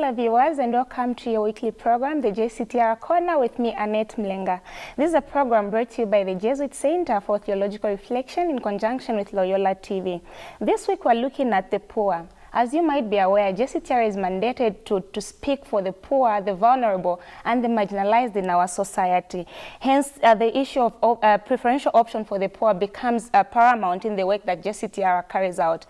fellow viewers, and welcome to your weekly program, the Jctr Corner, with me, Annette Mlenga. This is a program brought to you by the Jctr for Theological Reflection in conjunction with Loyola TV. This week we're looking at the poor. As you might be aware, Jctr is mandated to speak for the poor, the vulnerable, and the marginalized in our society. Hence, the issue of preferential option for the poor becomes paramount in the work that Jctr carries out.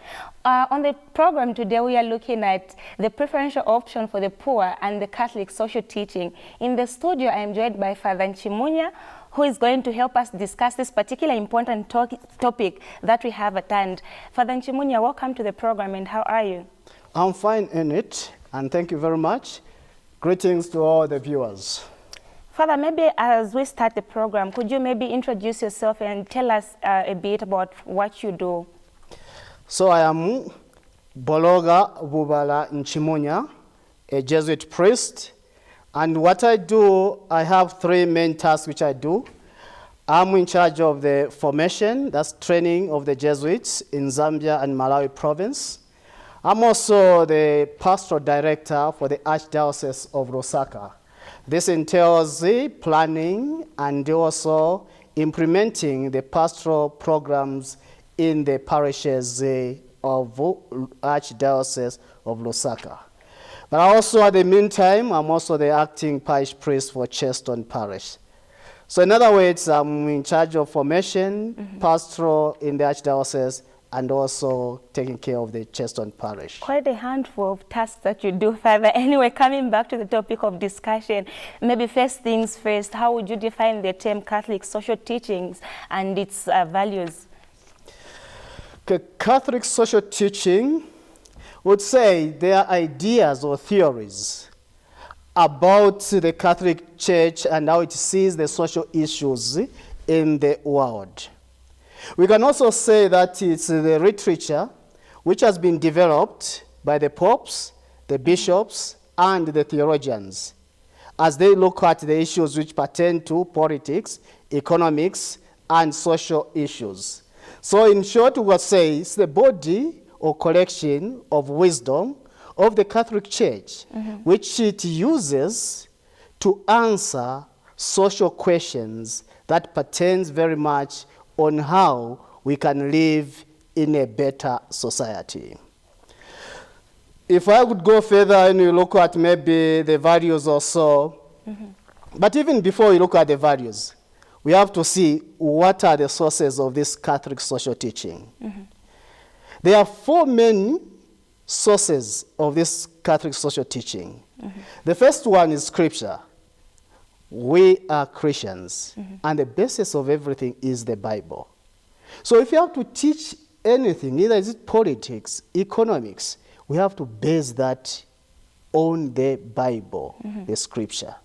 On the program today, we are looking at the preferential option for the poor and the Catholic social teaching. In the studio, I am joined by Father Nchimunya, who is going to help us discuss this particular important topic that we have at hand. Father Nchimunya, welcome to the program, and how are you? I'm fine, Annette, and thank you very much. Greetings to all the viewers. Father, maybe as we start the program, could you maybe introduce yourself and tell us a bit about what you do? So I am Bologa Bubala Nchimunya, a Jesuit priest. And what I do, I have three main tasks which I do. I'm in charge of the formation, that's training of the Jesuits in Zambia and Malawi province. I'm also the pastoral director for the Archdiocese of Lusaka. This entails the planning and also implementing the pastoral programs in the parishes of Archdiocese of Lusaka. But also, at the meantime, I'm also the acting parish priest for Cheston Parish. So in other words, I'm in charge of formation, pastoral in the Archdiocese, and also taking care of the Cheston Parish. Quite a handful of tasks that you do, Father. Anyway, coming back to the topic of discussion, maybe first things first, how would you define the term Catholic social teachings and its values? Okay, Catholic social teaching would say there are ideas or theories about the Catholic Church and how it sees the social issues in the world. We can also say that it's the literature which has been developed by the popes, the bishops, and the theologians as they look at the issues which pertain to politics, economics, and social issues. So in short, we would say it's the body or collection of wisdom of the Catholic Church, which it uses to answer social questions that pertains very much on how we can live in a better society. If I would go further and you look at maybe the values or so, but even before you look at the values, we have to see what are the sources of this Catholic social teaching. There are four main sources of this Catholic social teaching. The first one is Scripture. We are Christians, and the basis of everything is the Bible. So if you have to teach anything, either is it politics, economics, we have to base that on the Bible, the Scripture.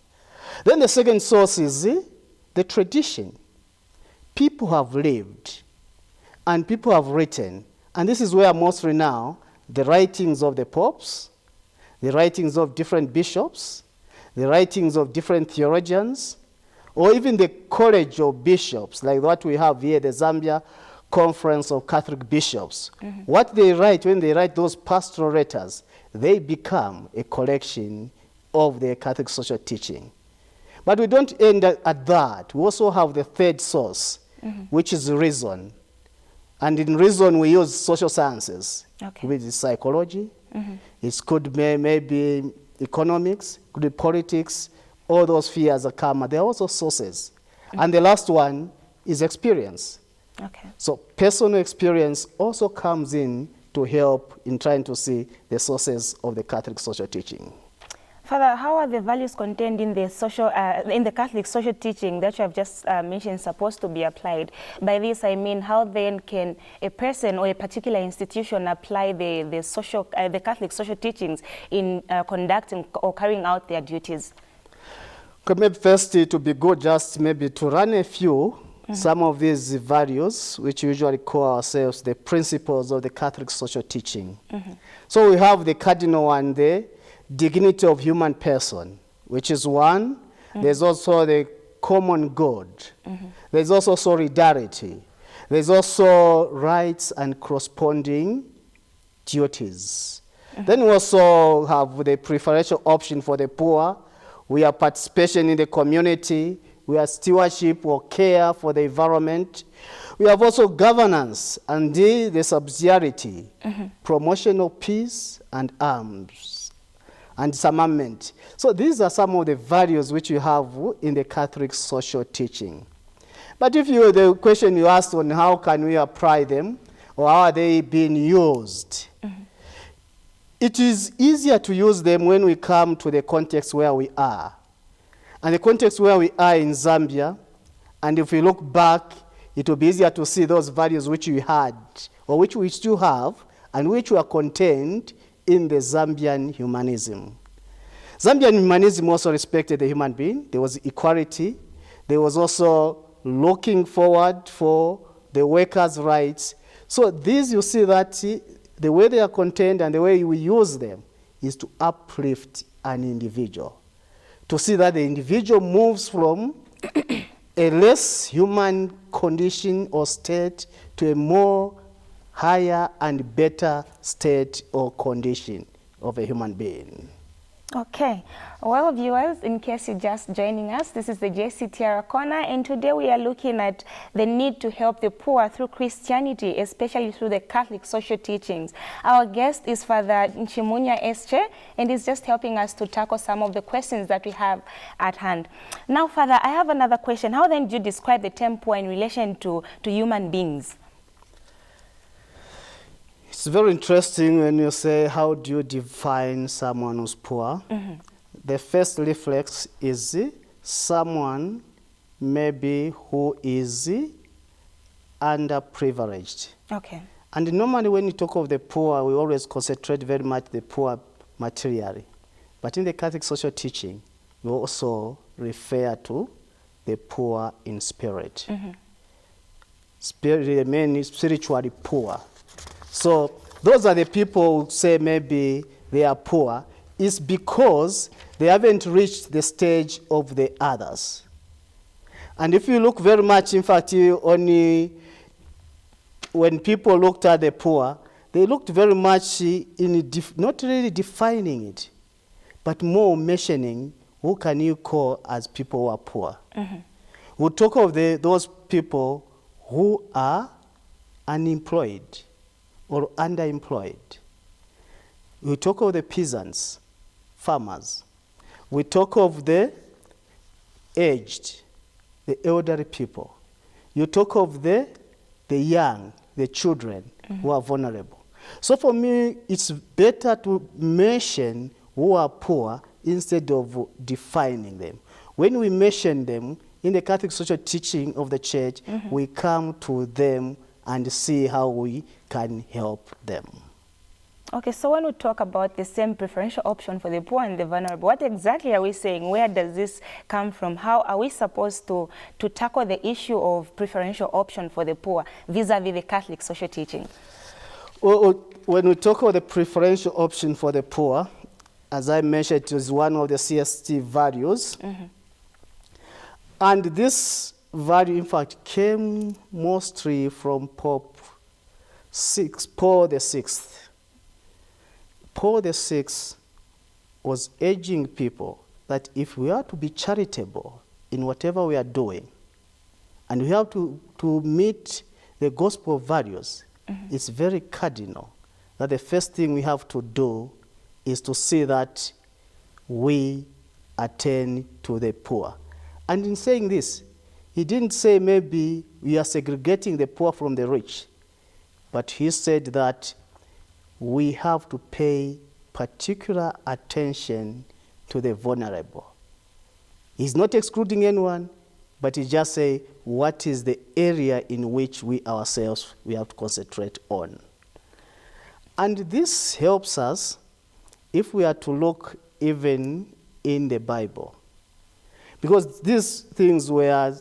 Then the second source is the tradition. People have lived, and people have written. And this is where mostly now the writings of the popes, the writings of different bishops, the writings of different theologians, or even the college of bishops, like what we have here, the Zambia Conference of Catholic Bishops. What they write, when they write those pastoral letters, they become a collection of the Catholic social teaching. But we don't end at that. We also have the third source, which is reason. And in reason, we use social sciences, which is psychology. It could be maybe economics, could be politics, all those spheres that come. There are also sources. And the last one is experience. So personal experience also comes in to help in trying to see the sources of the Catholic social teaching. Father, how are the values contained in the Catholic social teaching that you have just mentioned supposed to be applied? By this I mean, how then can a person or a particular institution apply the Catholic social teachings in conducting or carrying out their duties? Okay, maybe first to be good, just maybe to run a few, some of these values, which we usually call ourselves the principles of the Catholic social teaching. So we have the cardinal one there, dignity of human person, which is one. There's also the common good. There's also solidarity. There's also rights and corresponding duties. Then we also have the preferential option for the poor. We have participation in the community. We have stewardship or care for the environment. We have also governance and the subsidiarity, promotion of peace and arms, and disarmament. So these are some of the values which you have in the Catholic social teaching. But if you, the question you asked on how can we apply them, or how are they being used, it is easier to use them when we come to the context where we are. And the context where we are in Zambia, and if we look back, it will be easier to see those values which we had, or which we still have, and which were contained in the Zambian humanism. Zambian humanism also respected the human being. There was equality. There was also looking forward for the workers' rights. So these, you see that the way they are contained and the way we use them is to uplift an individual, to see that the individual moves from a less human condition or state to a more higher and better state or condition of a human being. Okay, well viewers, in case you're just joining us, this is the Jctr Corner, and today we are looking at the need to help the poor through Christianity, especially through the Catholic social teachings. Our guest is Father Nchimunya S4E8, and is just helping us to tackle some of the questions that we have at hand. Now, Father, I have another question. How then do you describe the term poor in relation to human beings? It's very interesting when you say, how do you define someone who's poor? The first reflex is someone maybe who is underprivileged. Okay. And normally when you talk of the poor, we always concentrate very much the poor materially. But in the Catholic social teaching, we also refer to the poor in spirit. Spirit, meaning spiritually poor. So those are the people who say maybe they are poor. It's because they haven't reached the stage of the others. And if you look very much, in fact, only when people looked at the poor, they looked very much in not really defining it, but more mentioning who can you call as people who are poor. We'll talk of those people who are unemployed or underemployed. We talk of the peasants, farmers. We talk of the aged, the elderly people. You talk of the young, the children who are vulnerable. So for me, it's better to mention who are poor instead of defining them. When we mention them, in the Catholic social teaching of the church, we come to them and see how we can help them. Okay, so when we talk about the same preferential option for the poor and the vulnerable, what exactly are we saying? Where does this come from? How are we supposed to tackle the issue of preferential option for the poor vis-a-vis the Catholic social teaching? Well, when we talk about the preferential option for the poor, as I mentioned, it is one of the CST values. And this value, in fact, came mostly from Paul VI. Paul VI was urging people that if we are to be charitable in whatever we are doing, and we have to meet the gospel values, it's very cardinal that the first thing we have to do is to see that we attend to the poor. And in saying this, he didn't say maybe we are segregating the poor from the rich, but he said that we have to pay particular attention to the vulnerable. He's not excluding anyone, but he just say what is the area in which we ourselves we have to concentrate on. And this helps us if we are to look even in the Bible. Because these things are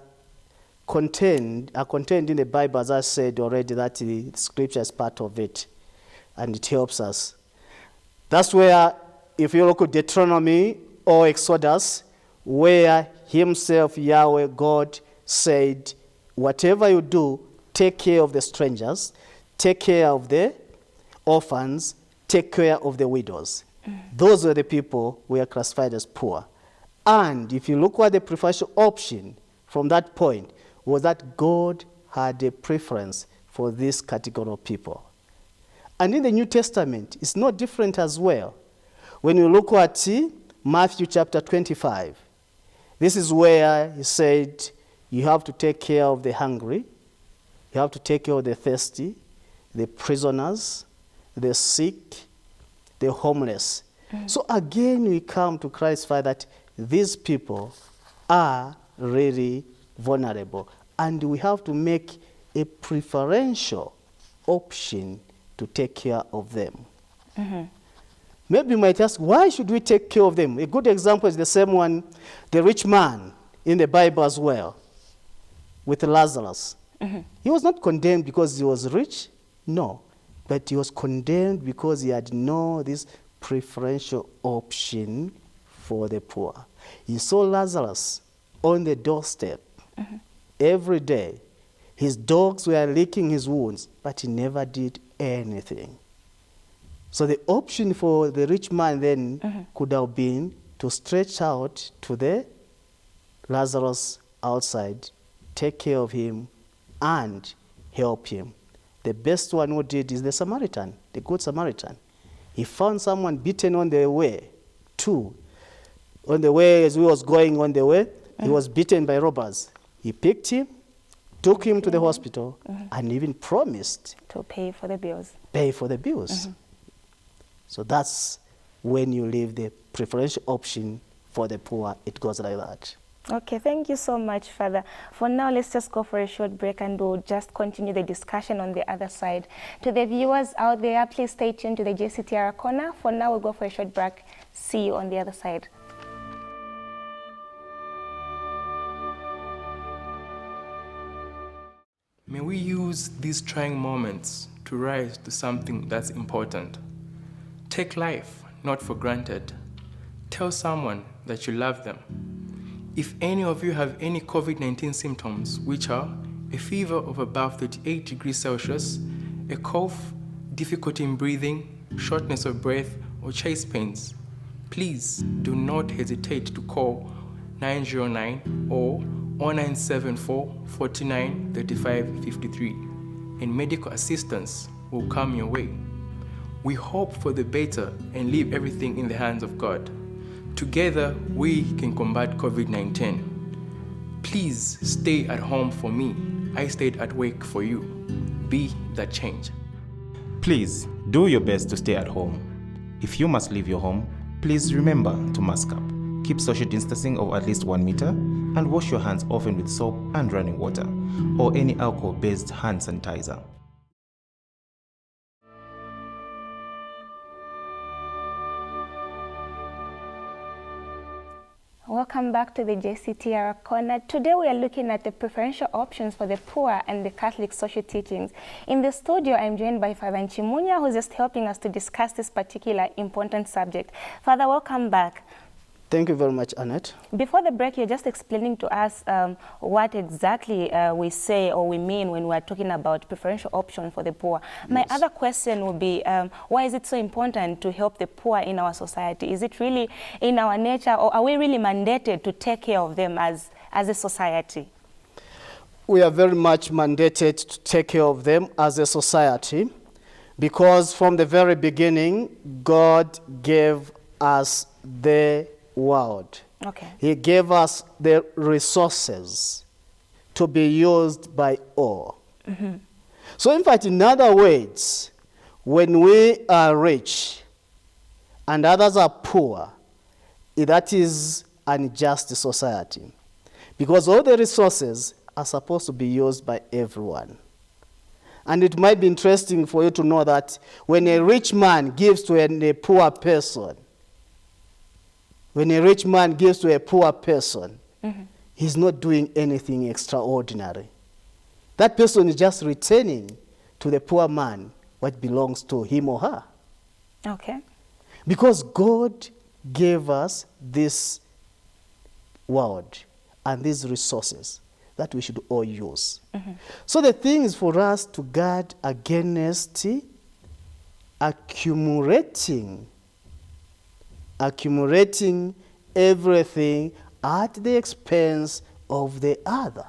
contained in the Bible, as I said already, that the scripture is part of it, and it helps us. That's where, if you look at Deuteronomy or Exodus, where himself, Yahweh, God, said, whatever you do, take care of the strangers, take care of the orphans, take care of the widows. And take care of the widows. Those were the people who were classified as poor. And if you look at the preferential option from that point, was that God had a preference for this category of people. And in the New Testament, it's not different as well. When you look at Matthew chapter 25, this is where he said, you have to take care of the hungry, you have to take care of the thirsty, the prisoners, the sick, the homeless. So again, we come to clarify that these people are really vulnerable, and we have to make a preferential option to take care of them. Maybe you might ask, why should we take care of them? A good example is the same one, the rich man in the Bible as well, with Lazarus. He was not condemned because he was rich, no, but he was condemned because he had no this preferential option for the poor. He saw Lazarus on the doorstep every day. His dogs were licking his wounds, but he never did anything. So the option for the rich man then could have been to stretch out to the Lazarus outside, take care of him, and help him. The best one who did is the Samaritan, the Good Samaritan. He found someone beaten on the way, too. On the way, as he was going on the way, he was beaten by robbers. He picked him, took him to the hospital, and even promised to pay for the bills. Pay for the bills. So that's when you leave the preferential option for the poor. It goes like that. Okay, thank you so much, Father. For now, let's just go for a short break and we'll just continue the discussion on the other side. To the viewers out there, please stay tuned to the Jctr Corner. For now, we'll go for a short break. See you on the other side. May we use these trying moments to rise to something that's important. Take life not for granted. Tell someone that you love them. If any of you have any COVID-19 symptoms, which are a fever of above 38 degrees Celsius, a cough, difficulty in breathing, shortness of breath, or chest pains, please do not hesitate to call 909 or 0974 49 35 53, and medical assistance will come your way. We hope for the better and leave everything in the hands of God. Together, we can combat COVID-19. Please stay at home for me. I stayed at work for you. Be that change. Please do your best to stay at home. If you must leave your home, please remember to mask up. Keep social distancing of at least 1 meter and wash your hands often with soap and running water or any alcohol-based hand sanitizer. Welcome back to the Jctr Corner. Today we are looking at the preferential options for the poor and the Catholic social teachings. In the studio, I'm joined by Father Nchimunya, who's just helping us to discuss this particular important subject. Father, welcome back. Thank you very much, Annette. Before the break, you're just explaining to us what exactly we say or we mean when we're talking about preferential option for the poor. Yes. My other question would be, why is it so important to help the poor in our society? Is it really in our nature, or are we really mandated to take care of them as a society? We are very much mandated to take care of them as a society, because from the very beginning, God gave us the world. Okay. He gave us the resources to be used by all. So in fact, in other words, when we are rich and others are poor, that is an unjust society, because all the resources are supposed to be used by everyone. And it might be interesting for you to know that when a rich man gives to a poor person, when a rich man gives to a poor person, he's not doing anything extraordinary. That person is just returning to the poor man what belongs to him or her. Okay. Because God gave us this world and these resources that we should all use. So the thing is for us to guard against accumulating everything at the expense of the other.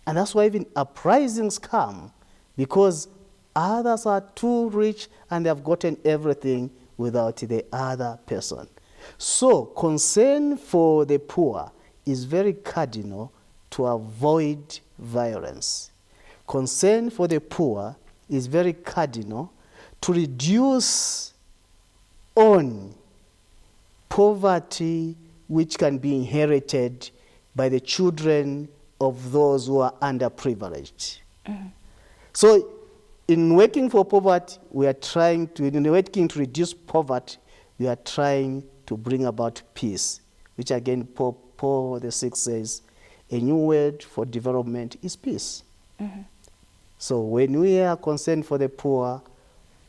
And that's why even uprisings come, because others are too rich and they have gotten everything without the other person. So concern for the poor is very cardinal to avoid violence. Concern for the poor is very cardinal to reduce on poverty which can be inherited by the children of those who are underprivileged. So in working for poverty, we are trying to, in working to reduce poverty, we are trying to bring about peace, which again Paul the Sixth says, a new word for development is peace. So when we are concerned for the poor,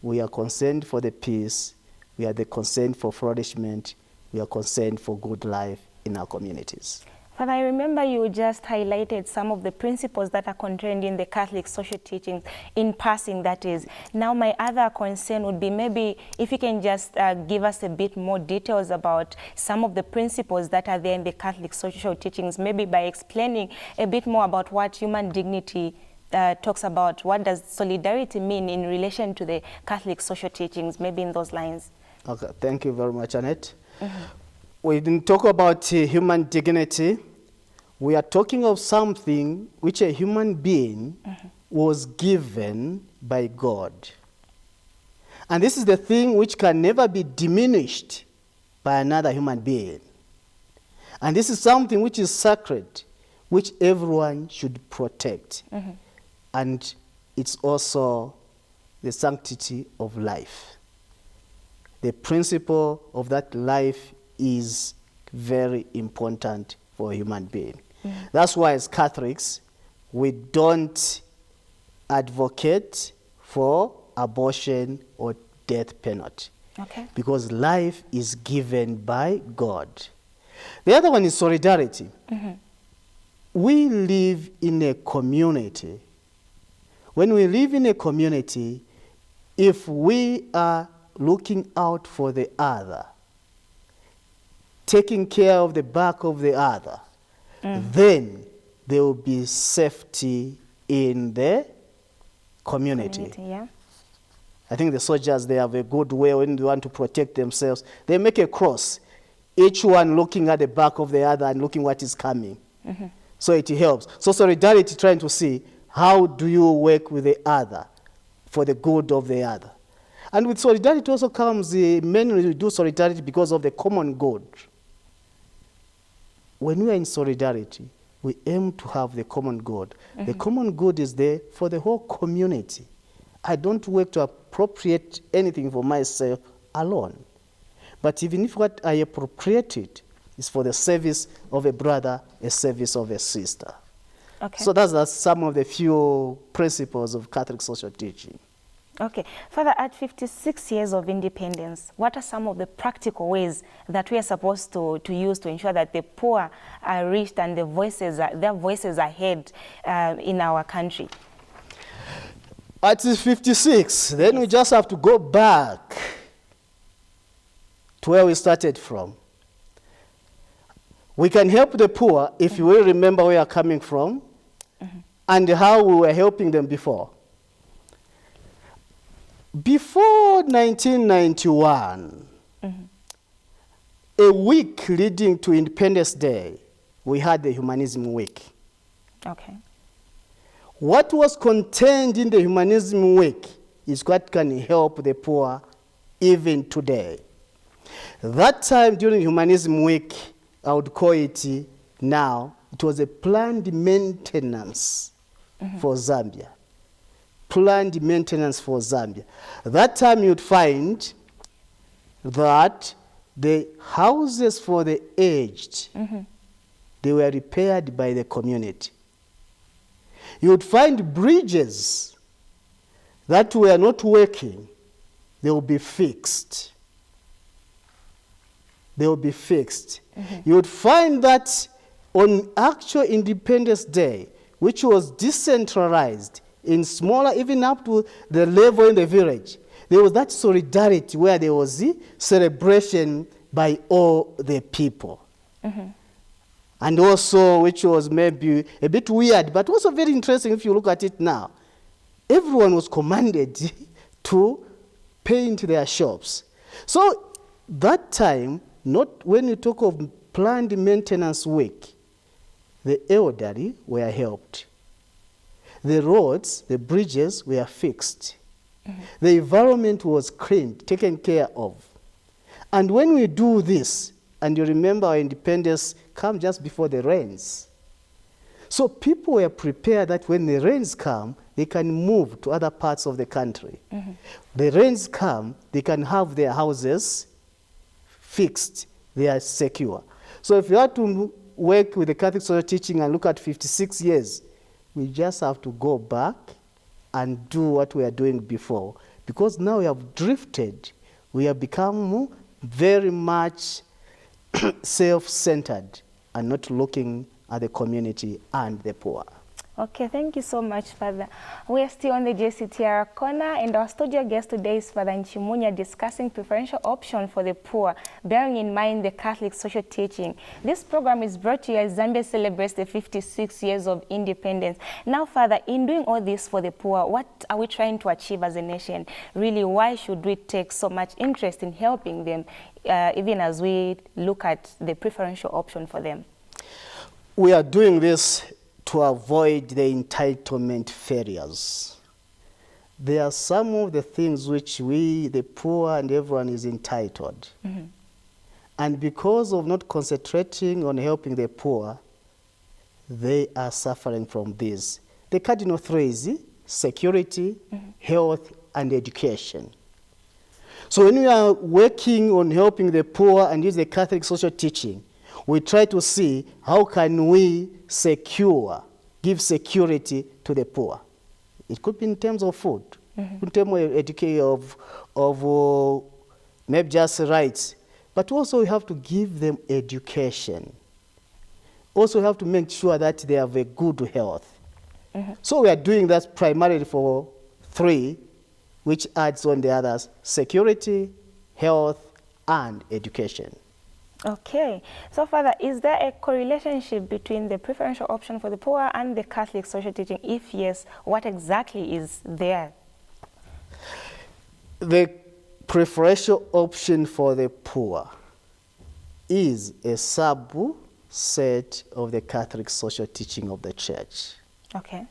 we are concerned for the peace, we are concerned for flourishment, we are concerned for good life in our communities. Father, I remember you just highlighted some of the principles that are contained in the Catholic social teachings, in passing that is. Now my other concern would be maybe if you can just give us a bit more details about some of the principles that are there in the Catholic social teachings, maybe by explaining a bit more about what human dignity talks about. What does solidarity mean in relation to the Catholic social teachings, maybe in those lines? Okay, thank you very much, Annette. We didn't talk about human dignity. We are talking of something which a human being was given by God. And this is the thing which can never be diminished by another human being. And this is something which is sacred, which everyone should protect. And it's also the sanctity of life. The principle of that life is very important for a human being. That's why as Catholics, we don't advocate for abortion or death penalty. Because life is given by God. The other one is solidarity. We live in a community. When we live in a community, if we are looking out for the other, taking care of the back of the other, then there will be safety in the community. I think the soldiers, they have a good way when they want to protect themselves. They make a cross, each one looking at the back of the other and looking what is coming. So it helps. So solidarity, trying to see how do you work with the other for the good of the other. And with solidarity also comes, mainly we do solidarity because of the common good. When we are in solidarity, we aim to have the common good. The common good is there for the whole community. I don't work to appropriate anything for myself alone. But even if what I appropriated is for the service of a brother, a service of a sister. So that's some of the few principles of Catholic social teaching. Father, at 56 years of independence, what are some of the practical ways that we are supposed to use to ensure that the poor are reached and their voices are heard in our country? At 56, then we just have to go back to where we started from. We can help the poor if we remember where we are coming from and how we were helping them before. Before 1991, a week leading to Independence Day, we had the Humanism Week. What was contained in the Humanism Week is what can help the poor even today. That time during Humanism Week, I would call it now, it was a planned maintenance for Zambia. Planned maintenance for Zambia. That time you'd find that the houses for the aged, they were repaired by the community. You would find bridges that were not working, they will be fixed. They will be fixed. You would find that on actual Independence Day, which was decentralized in smaller, even up to the level in the village, there was that solidarity where there was the celebration by all the people. And also, which was maybe a bit weird, but also very interesting if you look at it now. Everyone was commanded to paint their shops. So that time, not when you talk of planned maintenance work, the elderly were helped. The roads, the bridges were fixed. The environment was cleaned, taken care of. And when we do this, and you remember our independence come just before the rains. So people were prepared that when the rains come, they can move to other parts of the country. The rains come, they can have their houses fixed, they are secure. So if you have to work with the Catholic social teaching and look at 56 years, we just have to go back and do what we are doing before. Because now we have drifted, we have become very much self-centered and not looking at the community and the poor. Okay, thank you so much, Father. We are still on the Jctr corner, and our studio guest today is Father Nchimunya, discussing preferential option for the poor, bearing in mind the Catholic social teaching. This program is brought to you as Zambia celebrates the 56 years of independence. Now, Father, in doing all this for the poor, what are we trying to achieve as a nation? Really, why should we take so much interest in helping them, even as we look at the preferential option for them? We are doing this to avoid the entitlement failures. There are some of the things which we, the poor and everyone, is entitled. And because of not concentrating on helping the poor, they are suffering from this. The cardinal three is security, health, and education. So when we are working on helping the poor and use the Catholic social teaching, we try to see how can we give security to the poor. It could be in terms of food, in terms of education, of maybe just rights, but also we have to give them education. Also we have to make sure that they have a good health. So we are doing that primarily for three, which adds on the others: security, health, and education. Okay. So, Father, is there a correlation between the preferential option for the poor and the Catholic social teaching? If yes, what exactly is there? The preferential option for the poor is a subset of the Catholic social teaching of the Church. Okay.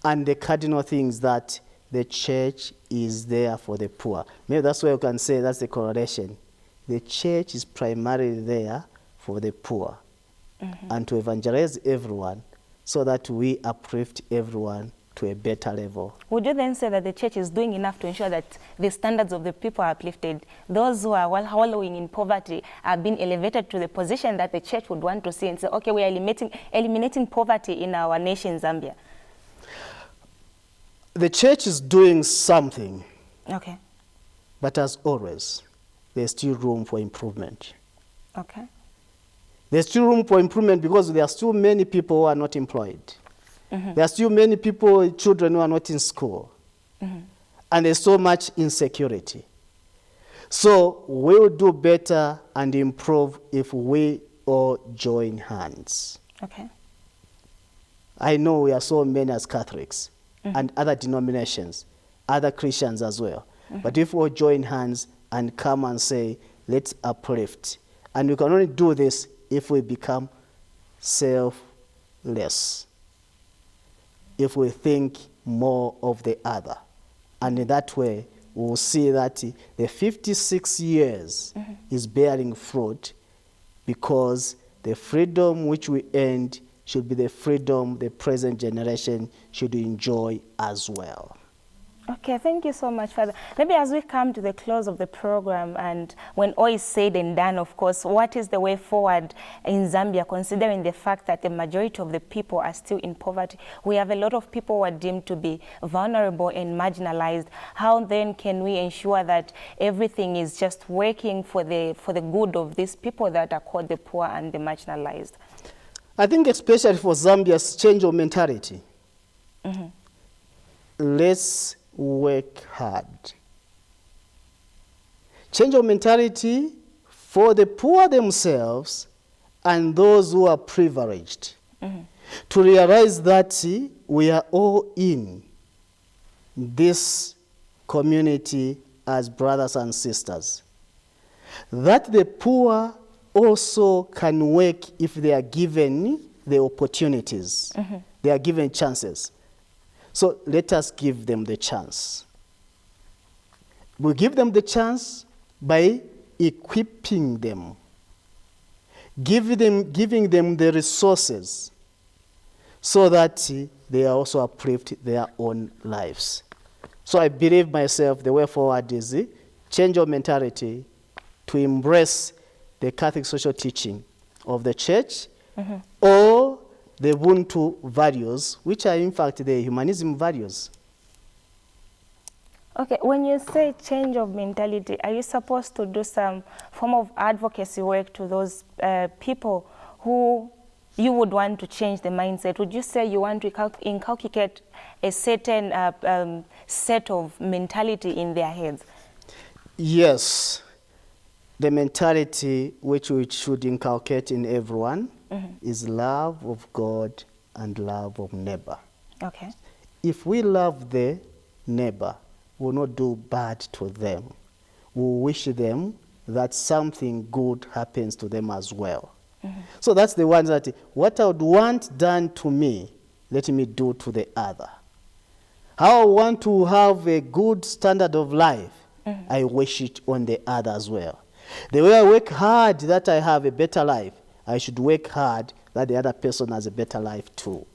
And the cardinal thing is that the Church is there for the poor. Maybe that's why you can say that's the correlation. The Church is primarily there for the poor and to evangelize everyone so that we uplift everyone to a better level. Would you then say that the Church is doing enough to ensure that the standards of the people are uplifted? Those who are wallowing in poverty are being elevated to the position that the Church would want to see and say, okay, we are eliminating poverty in our nation, Zambia. The Church is doing something. Okay. But as always, there's still room for improvement. Okay. There's still room for improvement because there are still many people who are not employed. There are still many people, children who are not in school. And there's so much insecurity. So we'll do better and improve if we all join hands. Okay. I know we are so many as Catholics and other denominations, other Christians as well. But if we all join hands and come and say, let's uplift. And we can only do this if we become selfless, if we think more of the other. And in that way, we'll see that the 56 years is bearing fruit, because the freedom which we earned should be the freedom the present generation should enjoy as well. Okay, thank you so much, Father. Maybe as we come to the close of the program, and when all is said and done, of course, what is the way forward in Zambia, considering the fact that the majority of the people are still in poverty? We have a lot of people who are deemed to be vulnerable and marginalized. How then can we ensure that everything is just working for the good of these people that are called the poor and the marginalized? I think especially for Zambia's change of mentality. Let's work hard Change of mentality for the poor themselves and those who are privileged. To realize that we are all in this community as brothers and sisters. That the poor also can work if they are given the opportunities. They are given chances. So let us give them the chance. We give them the chance by equipping them, giving them the resources so that they are also uplift their own lives. So I believe myself the way forward is change of mentality to embrace the Catholic social teaching of the church or the Ubuntu values, which are in fact the humanism values. Okay, when you say change of mentality, are you supposed to do some form of advocacy work to those people who you would want to change the mindset? Would you say you want to inculcate a certain set of mentality in their heads? Yes, the mentality which we should inculcate in everyone is love of God and love of neighbor. Okay. If we love the neighbor, we will not do bad to them. We will wish them that something good happens to them as well. So that's the one that what I would want done to me, let me do to the other. How I want to have a good standard of life, I wish it on the other as well. The way I work hard that I have a better life, I should work hard that the other person has a better life too.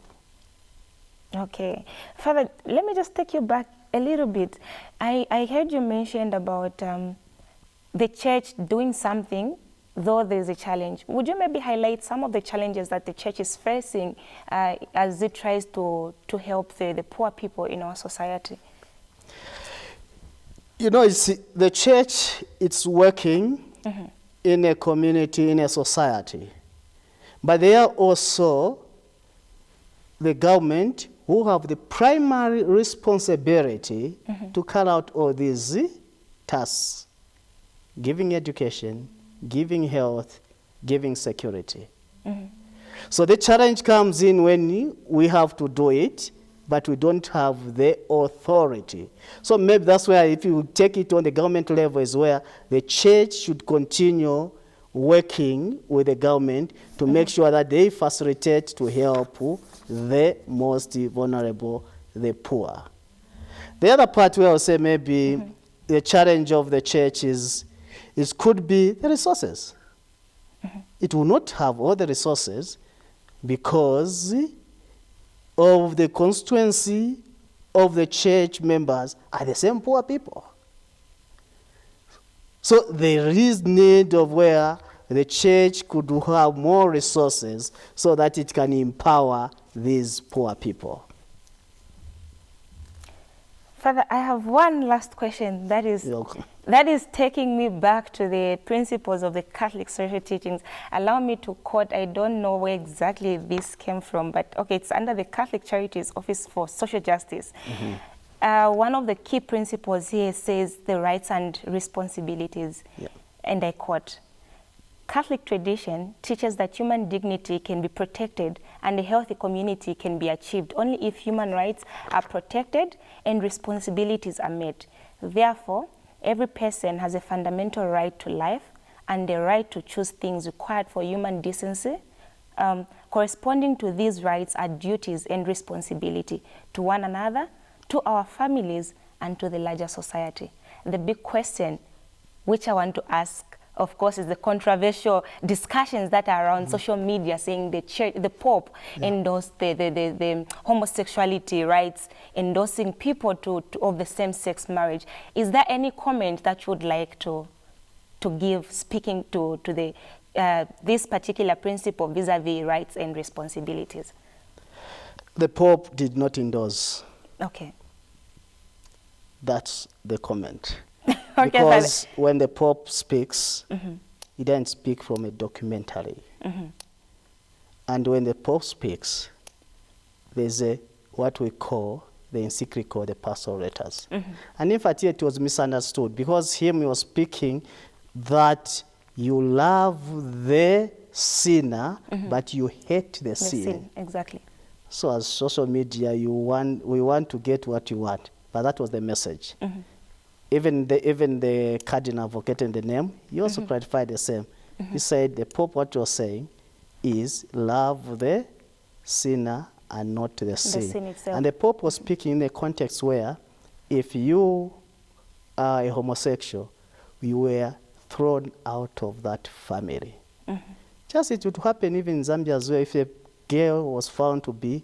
Okay. Father, let me just take you back a little bit. I heard you mentioned about the church doing something, though there's a challenge. Would you maybe highlight some of the challenges that the church is facing as it tries to help the poor people in our society? You know, the church, it's working in a community, in a society. But they are also the government who have the primary responsibility to carry out all these tasks, giving education, giving health, giving security. So the challenge comes in when we have to do it, but we don't have the authority. So maybe that's where if you take it on the government level is where the church should continue working with the government to make sure that they facilitate to help the most vulnerable, the poor. The other part where I'll say maybe the challenge of the church is could be the resources. It will not have all the resources because of the constituency of the church members are the same poor people. So there is need of where the church could have more resources so that it can empower these poor people. Father, I have one last question that is taking me back to the principles of the Catholic social teachings. Allow me to quote, I don't know where exactly this came from, but okay, it's under the Catholic Charities Office for Social Justice. One of the key principles here says the rights and responsibilities, and I quote, Catholic tradition teaches that human dignity can be protected and a healthy community can be achieved only if human rights are protected and responsibilities are met. Therefore, every person has a fundamental right to life and the right to choose things required for human decency. Corresponding to these rights are duties and responsibility to one another, to our families, and to the larger society. The big question which I want to ask, of course, is the controversial discussions that are around social media saying the church, the Pope endorsed the homosexuality rights, endorsing people of the same-sex marriage. Is there any comment that you would like to give, speaking to the this particular principle vis-a-vis rights and responsibilities? The Pope did not endorse. Okay. That's the comment. Okay, because when the Pope speaks, he doesn't speak from a documentary. And when the Pope speaks, there's what we call the encyclical, the pastoral letters. And in fact, it was misunderstood because he was speaking that you love the sinner, but you hate the sin. Exactly. So as social media, we want to get what you want, but that was the message. Even the cardinal advocating the name, he also clarified the same. He said the Pope, what you're saying is love the sinner and not the sin itself. And the Pope was speaking in a context where if you are a homosexual, you were thrown out of that family. Just it would happen even in Zambia as well. If a girl was found to be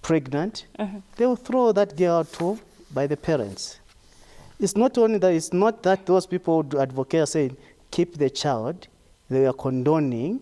pregnant, they will throw that girl out too by the parents. It's not only that, it's not that those people would advocate saying, keep the child. They are condoning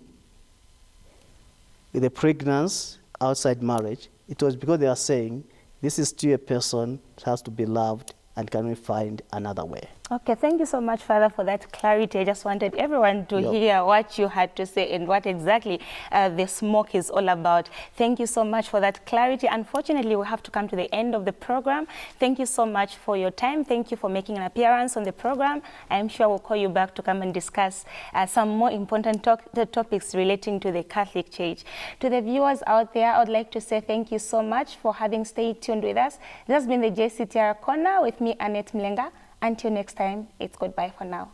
the pregnancy outside marriage. It was because they are saying, this is still a person that has to be loved and can we find another way. Okay, thank you so much, Father, for that clarity. I just wanted everyone to hear what you had to say and what exactly the smoke is all about. Thank you so much for that clarity. Unfortunately, we have to come to the end of the program. Thank you so much for your time. Thank you for making an appearance on the program. I'm sure we'll call you back to come and discuss some more important topics relating to the Catholic Church. To the viewers out there, I would like to say thank you so much for having stayed tuned with us. This has been the Jctr Corner with me, Annette Mlenga. Until next time, it's goodbye for now.